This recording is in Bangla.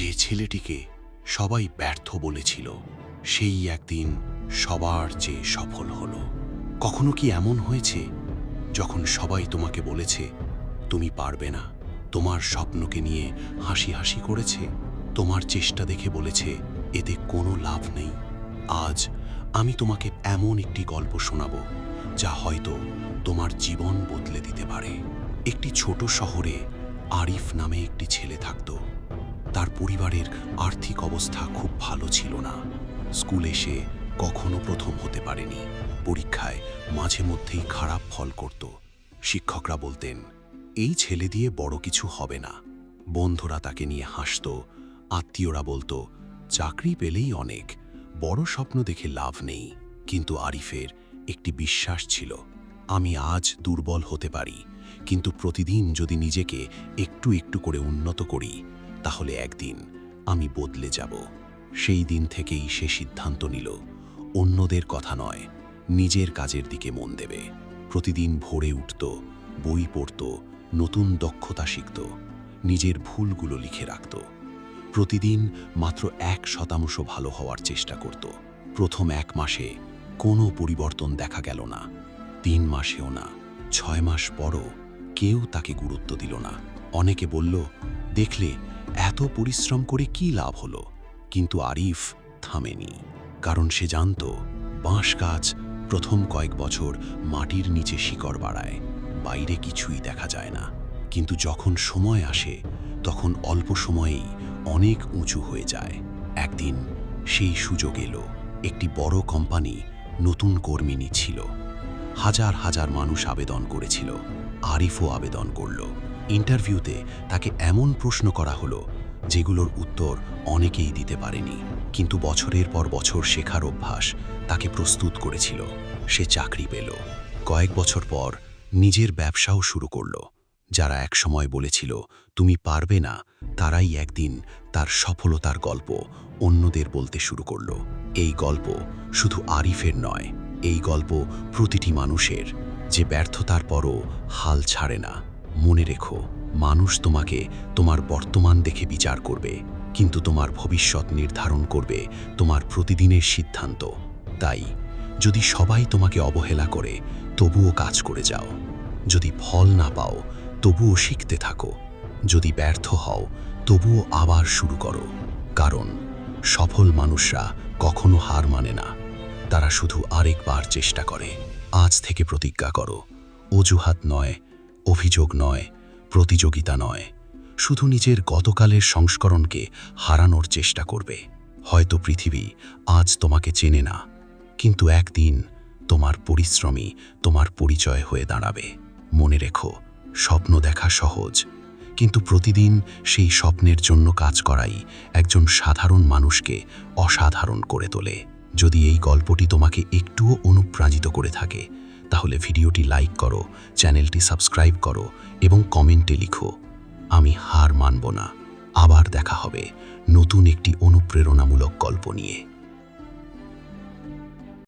যে ছেলেটিকে সবাই ব্যর্থ বলেছিল, সেই একদিন সবার চেয়ে সফল হলো। কখনো কি এমন হয়েছে যখন সবাই তোমাকে বলেছে তুমি পারবে না, তোমার স্বপ্নকে নিয়ে হাসি হাসি করেছে, তোমার চেষ্টা দেখে বলেছে এতে কোনো লাভ নেই? আজ আমি তোমাকে এমন একটি গল্প শোনাবো যা হয়তো তোমার জীবন বদলে দিতে পারে। একটি ছোট শহরে আরিফ নামে একটি ছেলে থাকত। তার পরিবারের আর্থিক অবস্থা খুব ভালো ছিল না। স্কুলে সে কখনো প্রথম হতে পারেনি। পরীক্ষায় মাঝে মধ্যেই খারাপ ফল করত। শিক্ষকরা বলতেন এই ছেলে দিয়ে বড় কিছু হবে না। বন্ধুরা তাকে নিয়ে হাসত, আত্মীয়রা বলতো চাকরি পেলেই অনেক, বড় স্বপ্ন দেখে লাভ নেই। কিন্তু আরিফের একটি বিশ্বাস ছিল, আমি আজ দুর্বল হতে পারি, কিন্তু প্রতিদিন যদি নিজেকে একটু একটু করে উন্নত করি তাহলে একদিন আমি বদলে যাব। সেই দিন থেকেই সে সিদ্ধান্ত নিল অন্যদের কথা নয়, নিজের কাজের দিকে মন দেবে। প্রতিদিন ভোরে উঠত, বই পড়ত, নতুন দক্ষতা শিখত, নিজের ভুলগুলো লিখে রাখত। প্রতিদিন মাত্র 1% ভালো হওয়ার চেষ্টা করত। প্রথম 1 মাসে কোনো পরিবর্তন দেখা গেল না, 3 মাসেও না, 6 মাস পরও কেউ তাকে গুরুত্ব দিল না। অনেকে বলল দেখলে এত পরিশ্রম করে কি লাভ হলো? কিন্তু আরিফ থামেনি, কারণ সে জানত বাঁশ গাছ প্রথম কয়েক বছর মাটির নিচে শিকড় বাড়ায়, বাইরে কিছুই দেখা যায় না। কিন্তু যখন সময় আসে তখন অল্প সময়েই অনেক উঁচু হয়ে যায়। একদিন সেই সুযোগ এলো। একটি বড় কোম্পানি নতুন কর্মী নিচ্ছিল। হাজার হাজার মানুষ আবেদন করেছিল, আরিফও আবেদন করল। ইন্টারভিউতে তাকে এমন প্রশ্ন করা হলো যেগুলোর উত্তর অনেকেই দিতে পারেনি, কিন্তু বছরের পর বছর শেখার অভ্যাস তাকে প্রস্তুত করেছিল। সে চাকরি পেল। কয়েক বছর পর নিজের ব্যবসাও শুরু করল। যারা একসময় বলেছিল তুমি পারবে না, তারাই একদিন তার সফলতার গল্প অন্যদের বলতে শুরু করল। এই গল্প শুধু আরিফের নয়, এই গল্প প্রতিটি মানুষের, যে ব্যর্থতার পরও হাল ছাড়ে না। মনে রেখো, মানুষ তোমাকে তোমার বর্তমান দেখে বিচার করবে, কিন্তু তোমার ভবিষ্যৎ নির্ধারণ করবে তোমার প্রতিদিনের সিদ্ধান্ত। তাই যদি সবাই তোমাকে অবহেলা করে তবুও কাজ করে যাও, যদি ফল না পাও তবুও শিখতে থাকো, যদি ব্যর্থ হও তবুও আবার শুরু করো। কারণ সফল মানুষরা কখনো হার মানে না, তারা শুধু আরেকবার চেষ্টা করে। আজ থেকে প্রতিজ্ঞা করো, অজুহাত নয়, অভিযোগ নয়, প্রতিযোগিতা নয়, শুধু নিজের গতকালের সংস্করণকে হারানোর চেষ্টা করবে। হয়তো পৃথিবী আজ তোমাকে চেনে না, কিন্তু একদিন তোমার পরিশ্রমই তোমার পরিচয় হয়ে দাঁড়াবে। মনে রেখো, স্বপ্ন দেখা সহজ, কিন্তু প্রতিদিন সেই স্বপ্নের জন্য কাজ করাই একজন সাধারণ মানুষকে অসাধারণ করে তোলে। যদি এই গল্পটি তোমাকে একটুও অনুপ্রাণিত করে থাকে তাহলে ভিডিওটি লাইক করো, চ্যানেলটি সাবস্ক্রাইব করো এবং কমেন্টে লিখো আমি হার মানব না। আবার দেখা হবে নতুন একটি অনুপ্রেরণামূলক গল্প নিয়ে।